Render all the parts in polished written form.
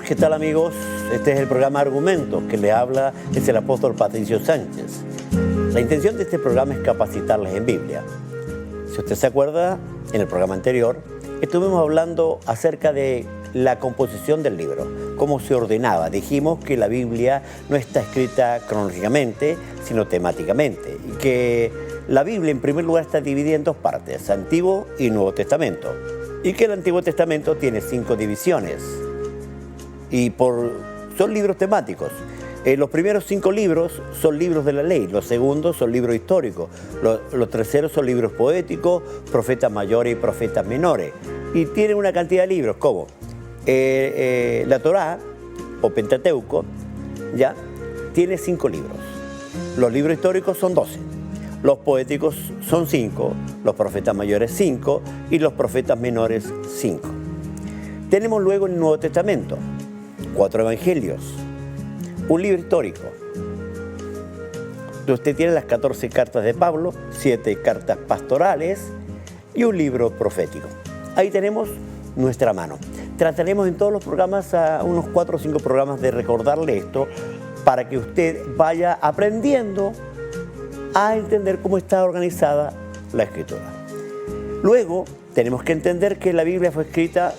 ¿Qué tal, amigos? Este es el programa Argumentos, que le habla es el apóstol Patricio Sánchez. La intención de este programa es capacitarles en Biblia. Si usted se acuerda, en el programa anterior estuvimos hablando acerca de la composición del libro, cómo se ordenaba. Dijimos que la Biblia no está escrita cronológicamente, sino temáticamente, y que la Biblia en primer lugar está dividida en dos partes, Antiguo y Nuevo Testamento, y que el Antiguo Testamento tiene 5 divisiones, y son libros temáticos. Los primeros 5 libros son libros de la ley, los segundos son libros históricos, los terceros son libros poéticos, profetas mayores y profetas menores, y tienen una cantidad de libros como la Torá o Pentateuco, ya tiene 5 libros. Los libros históricos son 12, los poéticos son 5, los profetas mayores 5 y los profetas menores 5. Tenemos luego el Nuevo Testamento 4 evangelios, un libro histórico. Usted tiene las 14 cartas de Pablo, 7 cartas pastorales y un libro profético. Ahí tenemos nuestra mano. Trataremos en todos los programas, a unos 4 o 5 programas, de recordarle esto para que usted vaya aprendiendo a entender cómo está organizada la Escritura. Luego tenemos que entender que la Biblia fue escrita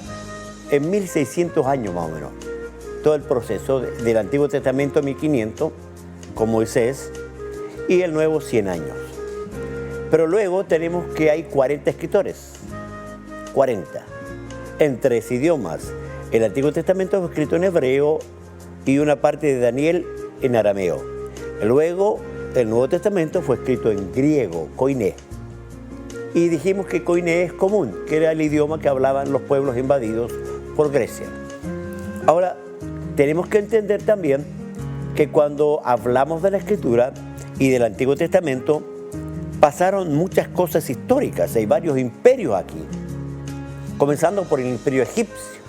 en 1600 años más o menos. Todo el proceso del Antiguo Testamento 1500 con Moisés y el Nuevo 100 años. Pero luego tenemos que hay 40 escritores, 40, en 3 idiomas. El Antiguo Testamento fue escrito en hebreo y una parte de Daniel en arameo. Luego el Nuevo Testamento fue escrito en griego, koiné. Y dijimos que koiné es común, que era el idioma que hablaban los pueblos invadidos por Grecia. Ahora, tenemos que entender también que cuando hablamos de la Escritura y del Antiguo Testamento, pasaron muchas cosas históricas. Hay varios imperios aquí, comenzando por el imperio egipcio.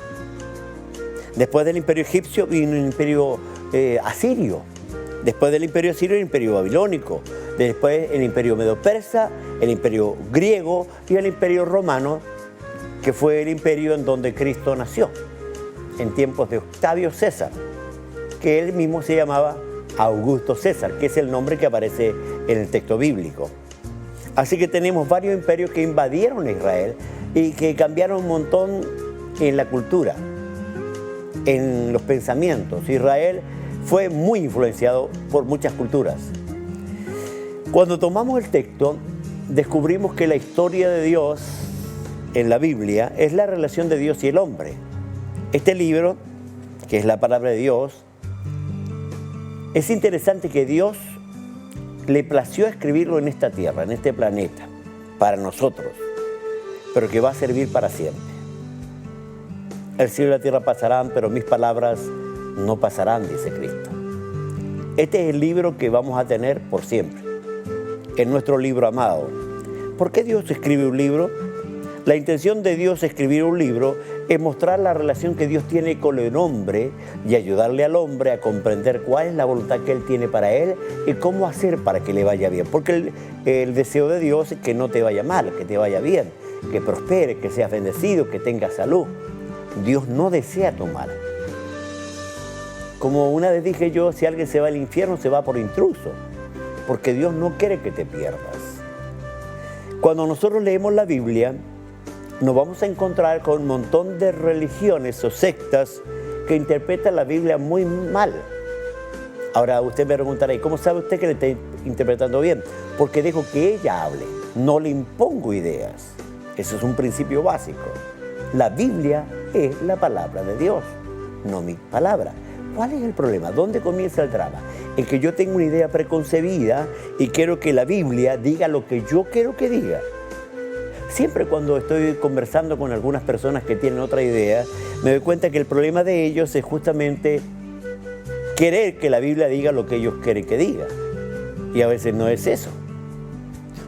Después del imperio egipcio vino el imperio asirio. Después del imperio asirio, el imperio babilónico. Después el imperio medo-persa, el imperio griego y el imperio romano, que fue el imperio en donde Cristo nació, en tiempos de Octavio César, que él mismo se llamaba Augusto César, que es el nombre que aparece en el texto bíblico. Así que tenemos varios imperios que invadieron Israel y que cambiaron un montón en la cultura, en los pensamientos. Israel fue muy influenciado por muchas culturas. Cuando tomamos el texto, descubrimos que la historia de Dios en la Biblia es la relación de Dios y el hombre. Este libro, que es la palabra de Dios, es interesante que Dios le plació escribirlo en esta tierra, en este planeta, para nosotros, pero que va a servir para siempre. El cielo y la tierra pasarán, pero mis palabras no pasarán, dice Cristo. Este es el libro que vamos a tener por siempre, es nuestro libro amado. ¿Por qué Dios escribe un libro? La intención de Dios escribir un libro es mostrar la relación que Dios tiene con el hombre y ayudarle al hombre a comprender cuál es la voluntad que Él tiene para él y cómo hacer para que le vaya bien. Porque el deseo de Dios es que no te vaya mal, que te vaya bien, que prospere, que seas bendecido, que tengas salud. Dios no desea tu mal. Como una vez dije yo, si alguien se va al infierno, se va por intruso, porque Dios no quiere que te pierdas. Cuando nosotros leemos la Biblia, nos vamos a encontrar con un montón de religiones o sectas que interpretan la Biblia muy mal. Ahora usted me preguntará, ¿y cómo sabe usted que le está interpretando bien? Porque dejo que ella hable, no le impongo ideas. Eso es un principio básico. La Biblia es la palabra de Dios, no mi palabra. ¿Cuál es el problema? ¿Dónde comienza el drama? En que yo tengo una idea preconcebida y quiero que la Biblia diga lo que yo quiero que diga. Siempre cuando estoy conversando con algunas personas que tienen otra idea, me doy cuenta que el problema de ellos es justamente querer que la Biblia diga lo que ellos quieren que diga. Y a veces no es eso.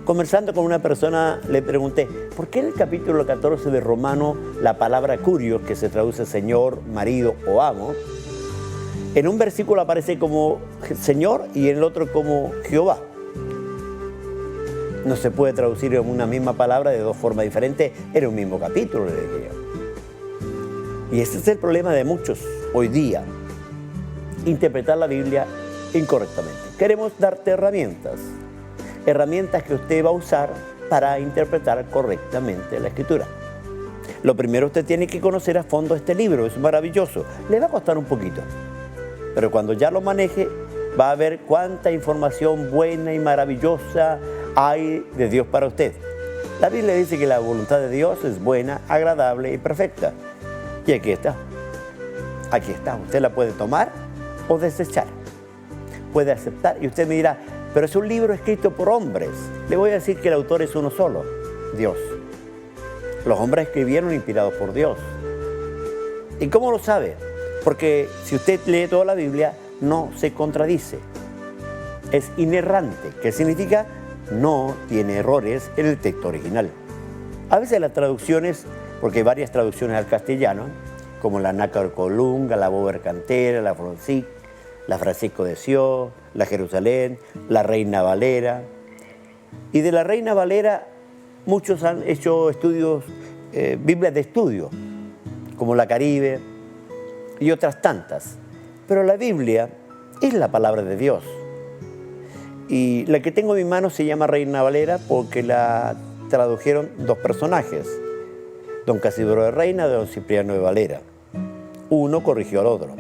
Conversando con una persona, le pregunté, ¿por qué en el capítulo 14 de Romano la palabra curios, que se traduce señor, marido o amo, en un versículo aparece como Señor y en el otro como Jehová? No se puede traducir en una misma palabra de dos formas diferentes en un mismo capítulo, le dije yo. Y ese es el problema de muchos hoy día, interpretar la Biblia incorrectamente. Queremos darte herramientas que usted va a usar para interpretar correctamente la Escritura. Lo primero, usted tiene que conocer a fondo este libro, es maravilloso. Le va a costar un poquito, pero cuando ya lo maneje, va a ver cuánta información buena y maravillosa hay de Dios para usted. La Biblia dice que la voluntad de Dios es buena, agradable y perfecta. Y aquí está. Aquí está. Usted la puede tomar o desechar. Puede aceptar. Y usted me dirá, pero es un libro escrito por hombres. Le voy a decir que el autor es uno solo, Dios. Los hombres escribieron inspirados por Dios. ¿Y cómo lo sabe? Porque si usted lee toda la Biblia, no se contradice. Es inerrante, que significa no tiene errores en el texto original. A veces las traducciones, porque hay varias traducciones al castellano, como la Nácar Colunga, la Bober Cantera, la Fronsic, la Francisco de Sió, la Jerusalén, la Reina Valera. Y de la Reina Valera muchos han hecho estudios, Biblias de estudio, como la Caribe y otras tantas. Pero la Biblia es la palabra de Dios. Y la que tengo en mi mano se llama Reina Valera porque la tradujeron dos personajes, don Casimiro de Reina y don Cipriano de Valera. Uno corrigió al otro.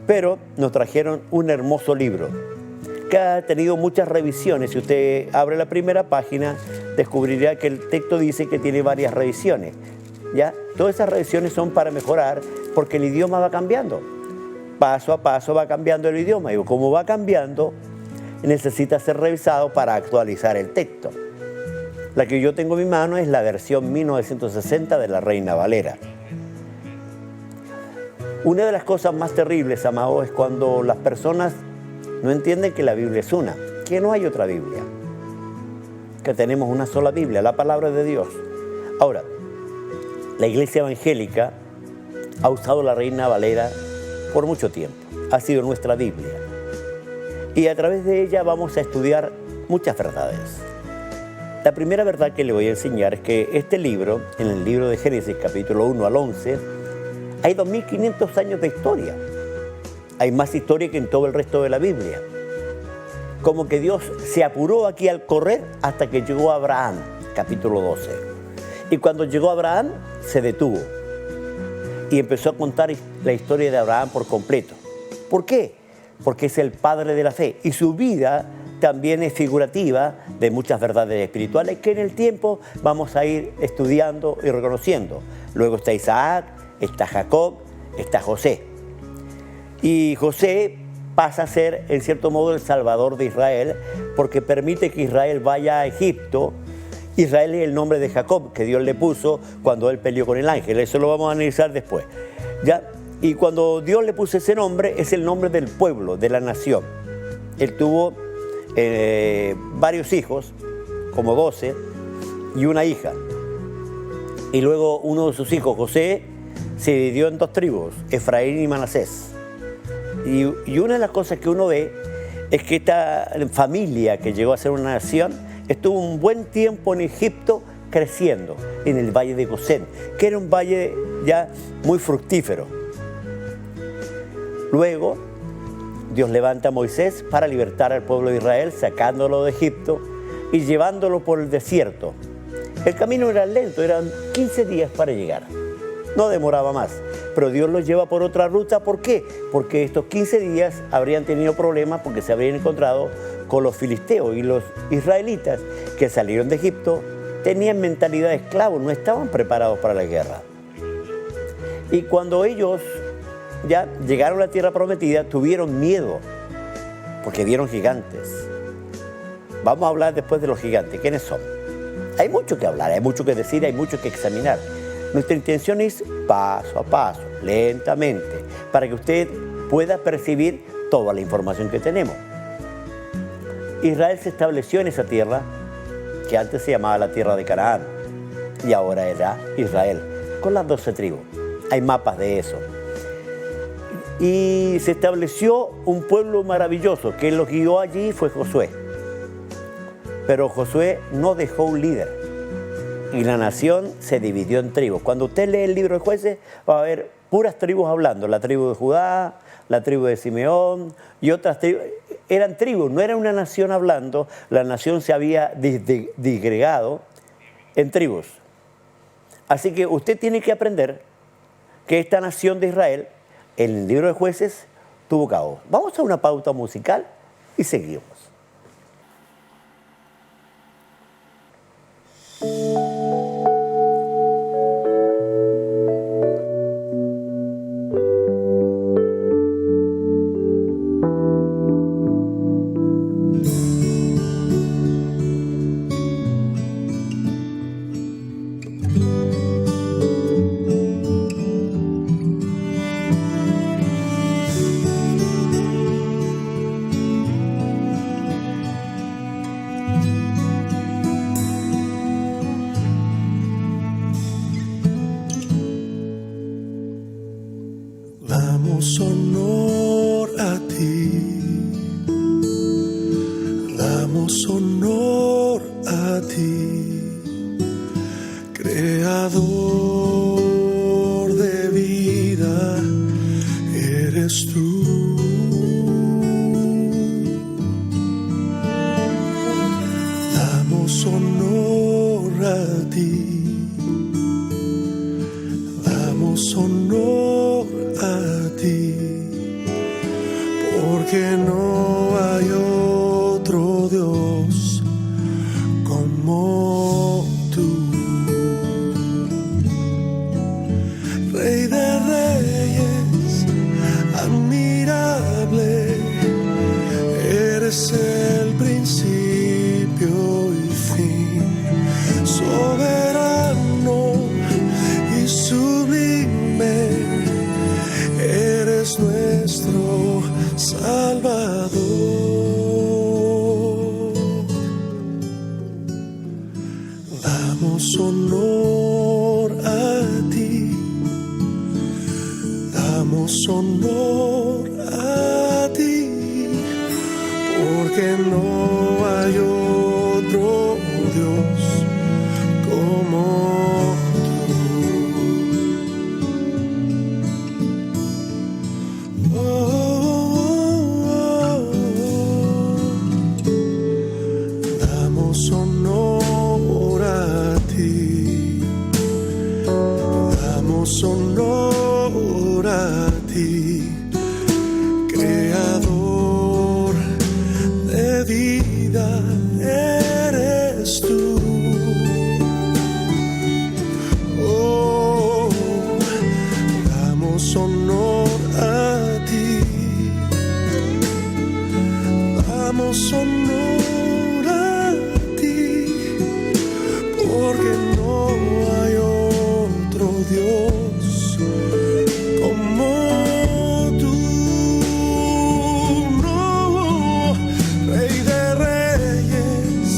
Pero nos trajeron un hermoso libro que ha tenido muchas revisiones. Si usted abre la primera página, descubrirá que el texto dice que tiene varias revisiones. ¿Ya? Todas esas revisiones son para mejorar porque el idioma va cambiando. Paso a paso va cambiando el idioma. Y como va cambiando, necesita ser revisado para actualizar el texto. La que yo tengo en mi mano es la versión 1960 de la Reina Valera. Una de las cosas más terribles, amado, es cuando las personas no entienden que la Biblia es una, que no hay otra Biblia, que tenemos una sola Biblia, la palabra de Dios. Ahora, la Iglesia Evangélica ha usado la Reina Valera por mucho tiempo, ha sido nuestra Biblia. Y a través de ella vamos a estudiar muchas verdades. La primera verdad que le voy a enseñar es que este libro, en el libro de Génesis, capítulo 1 al 11, hay 2500 años de historia. Hay más historia que en todo el resto de la Biblia. Como que Dios se apuró aquí al correr hasta que llegó a Abraham, capítulo 12. Y cuando llegó a Abraham, se detuvo y empezó a contar la historia de Abraham por completo. ¿Por qué? Porque es el padre de la fe y su vida también es figurativa de muchas verdades espirituales que en el tiempo vamos a ir estudiando y reconociendo. Luego está Isaac, está Jacob, está José. Y José pasa a ser, en cierto modo, el salvador de Israel porque permite que Israel vaya a Egipto. Israel es el nombre de Jacob que Dios le puso cuando él peleó con el ángel. Eso lo vamos a analizar después. ¿Ya? Y cuando Dios le puso ese nombre, es el nombre del pueblo, de la nación. Él tuvo varios hijos, como 12, y una hija. Y luego uno de sus hijos, José, se dividió en dos tribus, Efraín y Manasés. Y una de las cosas que uno ve es que esta familia que llegó a ser una nación estuvo un buen tiempo en Egipto creciendo, en el valle de Gosén, que era un valle ya muy fructífero. Luego, Dios levanta a Moisés para libertar al pueblo de Israel, sacándolo de Egipto y llevándolo por el desierto. El camino era lento, eran 15 días para llegar. No demoraba más, pero Dios los lleva por otra ruta. ¿Por qué? Porque estos 15 días habrían tenido problemas porque se habrían encontrado con los filisteos y los israelitas que salieron de Egipto tenían mentalidad de esclavos, no estaban preparados para la guerra. Y cuando ellos ya llegaron a la tierra prometida, tuvieron miedo porque vieron gigantes. Vamos a hablar después de los gigantes. ¿Quiénes son? Hay mucho que hablar, hay mucho que decir, hay mucho que examinar. Nuestra intención es paso a paso, lentamente, para que usted pueda percibir toda la información que tenemos. Israel se estableció en esa tierra, que antes se llamaba la tierra de Canaán, y ahora era Israel, con las 12 tribus. Hay mapas de eso. Y se estableció un pueblo maravilloso, que los guió allí fue Josué. Pero Josué no dejó un líder. Y la nación se dividió en tribus. Cuando usted lee el libro de Jueces, va a ver puras tribus hablando, la tribu de Judá, la tribu de Simeón y otras tribus. Eran tribus, no era una nación hablando, la nación se había disgregado en tribus. Así que usted tiene que aprender que esta nación de Israel, en el libro de Jueces, tuvo caos. Vamos a una pauta musical y seguimos. Damos honor a ti, damos honor a ti, creador de vida, eres tú. Damos honor a ti, damos honor a ti, porque no hay otro Dios como tú. Rey de reyes, admirable, eres el principio y fin, soberano y sublime, eres nuestro Salvador. Damos honor a ti, damos honor a ti, porque no hay otro Dios como tú. Damos honor a ti, damos honor a ti, creador de vida, eres tú. Oh, damos honor a ti, damos honor a ti, porque no hay otro Dios como tú. No, Rey de reyes,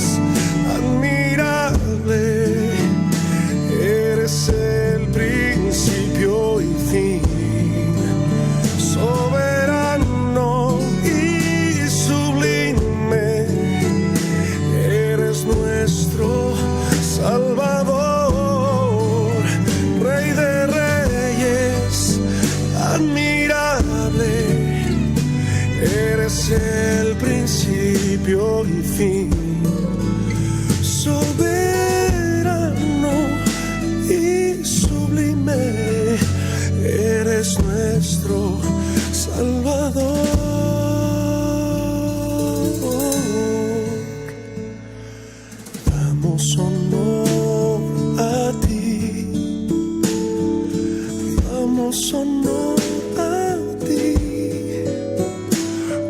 admirable, eres el principio y fin, soberano y sublime, eres nuestro Salvador. Rey de reyes, admirable, eres el principio y fin, soberano y sublime, eres nuestro Salvador. Damos honor a ti, damos honor a ti,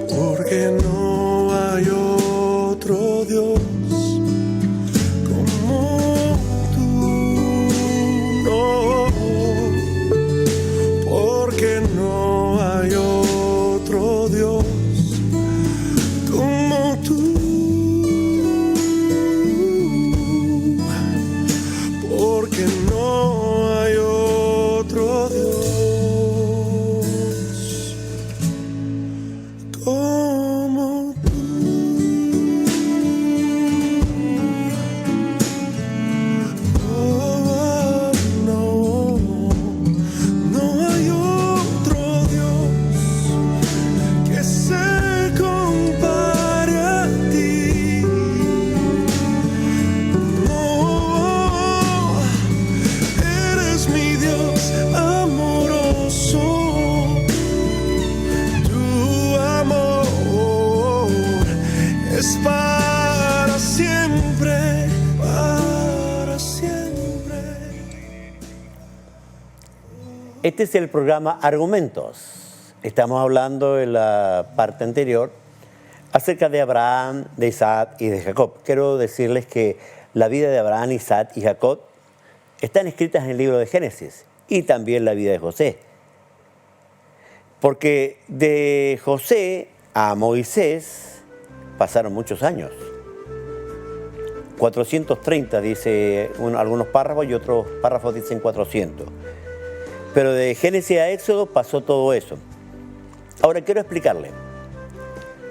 porque no hay otro Dios como tú. No, porque no hay otro Dios como tú. Porque no hay otro Dios. Este es el programa Argumentos. Estamos hablando en la parte anterior acerca de Abraham, de Isaac y de Jacob. Quiero decirles que la vida de Abraham, Isaac y Jacob están escritas en el libro de Génesis y también la vida de José. Porque de José a Moisés pasaron muchos años. 430 dice algunos párrafos y otros párrafos dicen 400. Pero de Génesis a Éxodo pasó todo eso. Ahora quiero explicarle.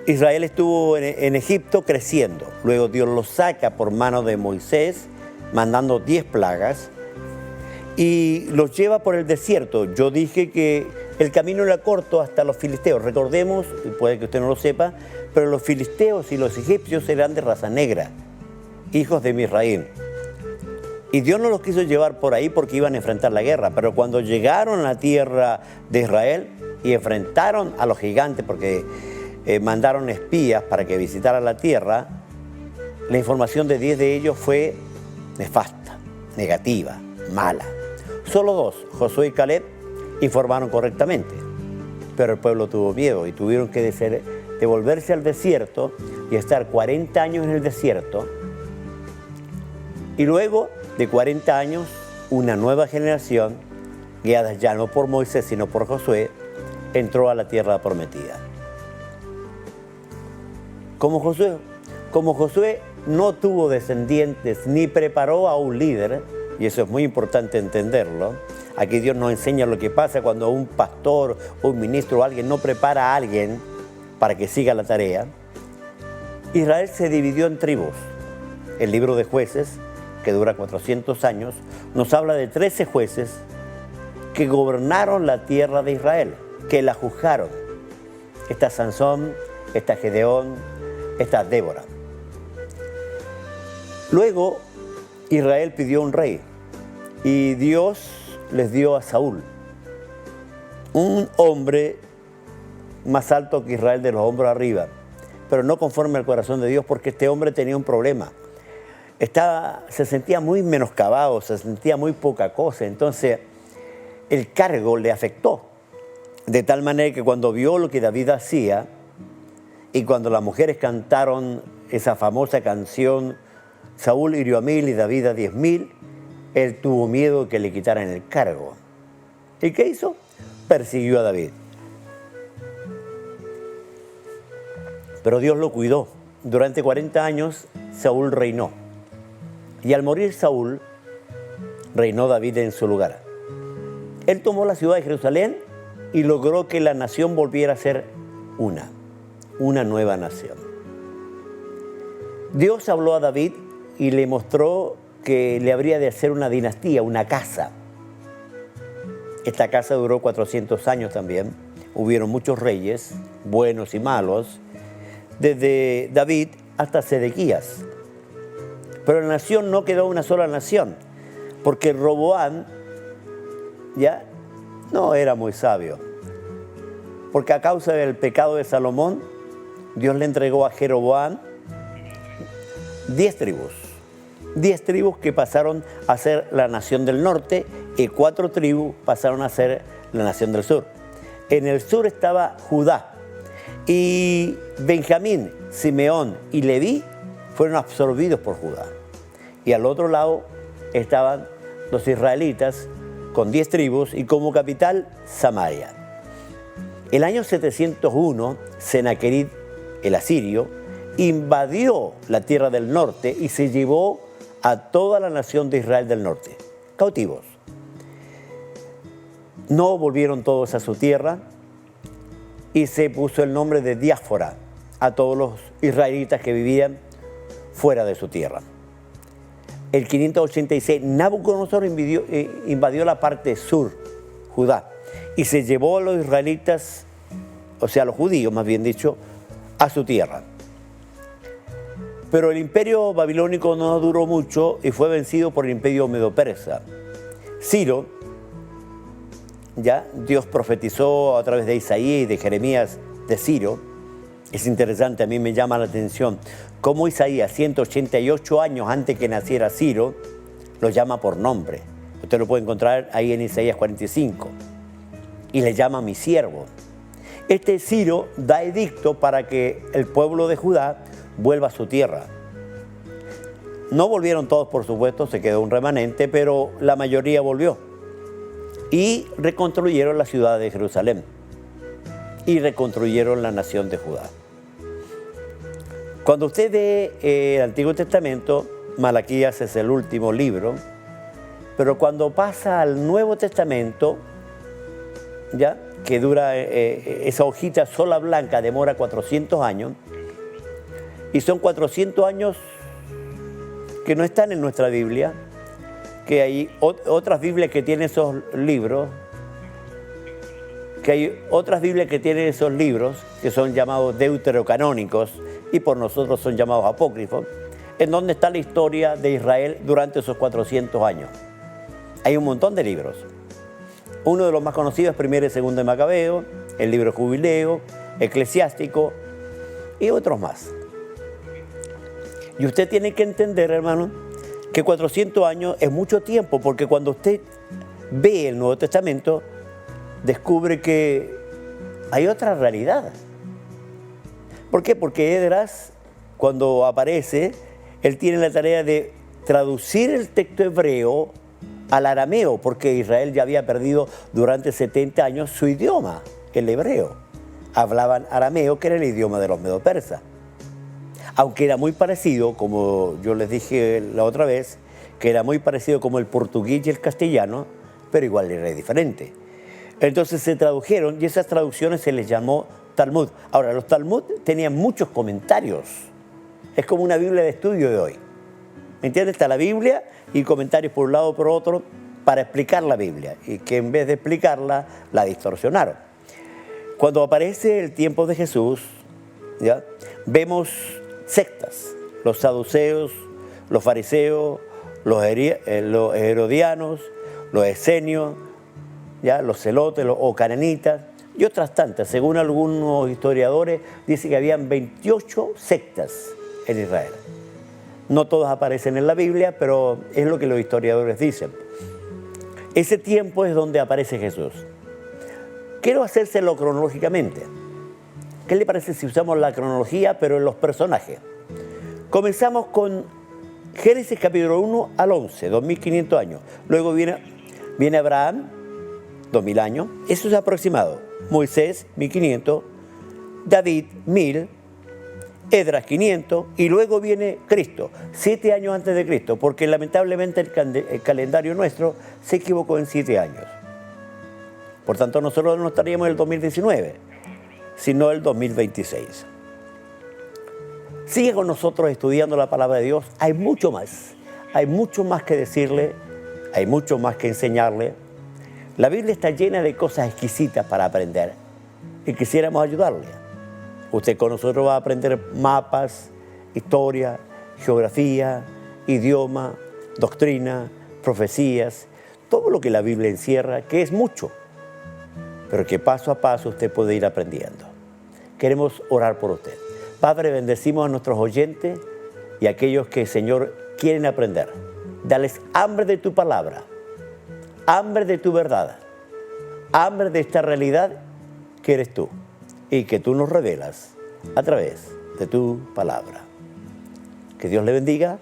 Israel estuvo en Egipto creciendo. Luego Dios los saca por mano de Moisés, mandando 10 plagas, y los lleva por el desierto. Yo dije que el camino era corto hasta los filisteos. Recordemos, y puede que usted no lo sepa, pero los filisteos y los egipcios eran de raza negra, hijos de Misraim. Y Dios no los quiso llevar por ahí porque iban a enfrentar la guerra. Pero cuando llegaron a la tierra de Israel y enfrentaron a los gigantes, porque mandaron espías para que visitaran la tierra, la información de 10 de ellos fue nefasta, negativa, mala. Solo 2, Josué y Caleb, informaron correctamente. Pero el pueblo tuvo miedo y tuvieron que devolverse al desierto y estar 40 años en el desierto. Y luego de 40 años, una nueva generación, guiada ya no por Moisés, sino por Josué, entró a la tierra prometida. Como Josué no tuvo descendientes ni preparó a un líder, y eso es muy importante entenderlo, aquí Dios nos enseña lo que pasa cuando un pastor, un ministro o alguien no prepara a alguien para que siga la tarea. Israel se dividió en tribus. El libro de Jueces, que dura 400 años, nos habla de 13 jueces que gobernaron la tierra de Israel, que la juzgaron. Está Sansón, está Gedeón, está Débora. Luego Israel pidió un rey y Dios les dio a Saúl, un hombre más alto que Israel de los hombros arriba, pero no conforme al corazón de Dios, porque este hombre tenía un problema. Se sentía muy menoscabado, se sentía muy poca cosa. Entonces el cargo le afectó, de tal manera que cuando vio lo que David hacía y cuando las mujeres cantaron esa famosa canción, Saúl hirió a 1000 y David a 10.000, él tuvo miedo que le quitaran el cargo. ¿Y qué hizo? Persiguió a David. Pero Dios lo cuidó. Durante 40 años Saúl reinó. Y al morir Saúl, reinó David en su lugar. Él tomó la ciudad de Jerusalén y logró que la nación volviera a ser una nueva nación. Dios habló a David y le mostró que le habría de hacer una dinastía, una casa. Esta casa duró 400 años también. Hubieron muchos reyes, buenos y malos, desde David hasta Sedequías. Pero la nación no quedó una sola nación, porque Roboam ya no era muy sabio. Porque a causa del pecado de Salomón, Dios le entregó a Jeroboam 10 tribus. 10 tribus que pasaron a ser la nación del norte y 4 tribus pasaron a ser la nación del sur. En el sur estaba Judá y Benjamín, Simeón y Leví fueron absorbidos por Judá. Y al otro lado estaban los israelitas con 10 tribus y como capital Samaria. El año 701, Senaquerib, el asirio, invadió la tierra del norte y se llevó a toda la nación de Israel del norte, cautivos. No volvieron todos a su tierra y se puso el nombre de diáspora a todos los israelitas que vivían fuera de su tierra. El 586, Nabucodonosor invadió la parte sur, Judá, y se llevó a los israelitas, o sea, a los judíos más bien dicho, a su tierra. Pero el imperio babilónico no duró mucho y fue vencido por el imperio medo-persa. Ciro, ya Dios profetizó a través de Isaías y de Jeremías de Ciro. Es interesante, a mí me llama la atención cómo Isaías, 188 años antes que naciera Ciro, lo llama por nombre. Usted lo puede encontrar ahí en Isaías 45. y le llama mi siervo. Este Ciro da edicto para que el pueblo de Judá vuelva a su tierra. No volvieron todos, por supuesto, se quedó un remanente, pero la mayoría volvió. Y reconstruyeron la ciudad de Jerusalén. Y reconstruyeron la nación de Judá. Cuando usted ve el Antiguo Testamento, Malaquías es el último libro, pero cuando pasa al Nuevo Testamento, ya que dura esa hojita sola blanca, demora 400 años, y son 400 años que no están en nuestra Biblia, que hay otras Biblias que tienen esos libros, que son llamados deuterocanónicos y por nosotros son llamados apócrifos, en donde está la historia de Israel durante esos 400 años. Hay un montón de libros. Uno de los más conocidos es Primero y Segundo de Macabeo, el libro Jubileo, Eclesiástico y otros más. Y usted tiene que entender, hermano, que 400 años es mucho tiempo, porque cuando usted ve el Nuevo Testamento, descubre que hay otra realidad. ¿Por qué? Porque Esdras, cuando aparece, él tiene la tarea de traducir el texto hebreo al arameo, porque Israel ya había perdido durante 70 años su idioma, el hebreo. Hablaban arameo, que era el idioma de los medo-persas. Aunque era muy parecido, como yo les dije la otra vez, que era muy parecido como el portugués y el castellano, pero igual era diferente. Entonces se tradujeron y esas traducciones se les llamó Talmud. Ahora, los Talmud tenían muchos comentarios. Es como una Biblia de estudio de hoy. ¿Me entiendes? Está la Biblia y comentarios por un lado o por otro para explicar la Biblia. Y que en vez de explicarla, la distorsionaron. Cuando aparece el tiempo de Jesús, ¿ya?, vemos sectas. Los saduceos, los fariseos, los herodianos, los esenios, ¿ya?, los celotes o cananitas y otras tantas. Según algunos historiadores, dice que habían 28 sectas en Israel. No todas aparecen en la Biblia, pero es lo que los historiadores dicen. Ese tiempo es donde aparece Jesús. Quiero hacérselo cronológicamente. ¿Qué le parece si usamos la cronología, pero en los personajes? Comenzamos con Génesis capítulo 1 al 11, 2500 años. Luego viene Abraham, 2000 años. Eso es aproximado. Moisés, 1500. David, 1000. Esdras, 500. Y luego viene Cristo, 7 años antes de Cristo, porque lamentablemente el calendario nuestro se equivocó en 7 años. Por tanto, nosotros no estaríamos en el 2019, sino el 2026. Sigue con nosotros estudiando la palabra de Dios. Hay mucho más que decirle, hay mucho más que enseñarle. La Biblia está llena de cosas exquisitas para aprender y quisiéramos ayudarle. Usted con nosotros va a aprender mapas, historia, geografía, idioma, doctrina, profecías, todo lo que la Biblia encierra, que es mucho, pero que paso a paso usted puede ir aprendiendo. Queremos orar por usted. Padre, bendecimos a nuestros oyentes y a aquellos que, Señor, quieren aprender. Dales hambre de tu palabra, hambre de tu verdad, hambre de esta realidad que eres tú y que tú nos revelas a través de tu palabra. Que Dios le bendiga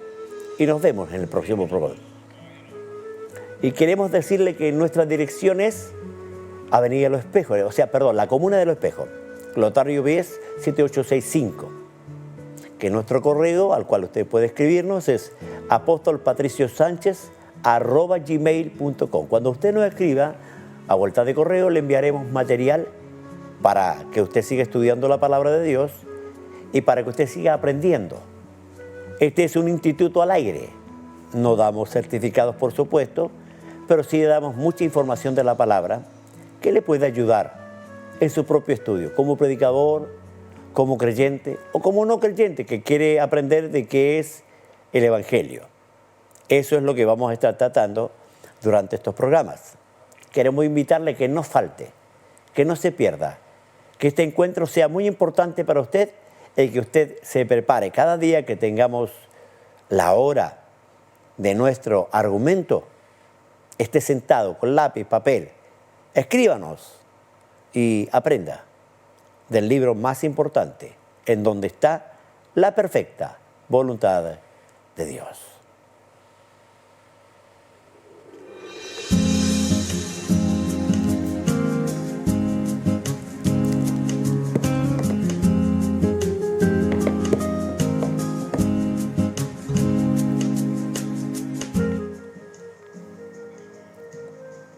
y nos vemos en el próximo programa. Y queremos decirle que nuestra dirección es Avenida Los Espejos, la Comuna de Los Espejos, Lotario Víez 7865. Que nuestro correo al cual usted puede escribirnos es apostolpatriciosánchez@gmail.com. Cuando usted nos escriba a vuelta de correo, le enviaremos material para que usted siga estudiando la palabra de Dios y para que usted siga aprendiendo. Este es un instituto al aire. No damos certificados, por supuesto, pero sí damos mucha información de la palabra que le puede ayudar en su propio estudio, como predicador, como creyente o como no creyente que quiere aprender de qué es el Evangelio. Eso es lo que vamos a estar tratando durante estos programas. Queremos invitarle que no falte, que no se pierda, que este encuentro sea muy importante para usted y que usted se prepare. Cada día que tengamos la hora de nuestro argumento, esté sentado con lápiz, papel, escríbanos y aprenda del libro más importante, en donde está la perfecta voluntad de Dios.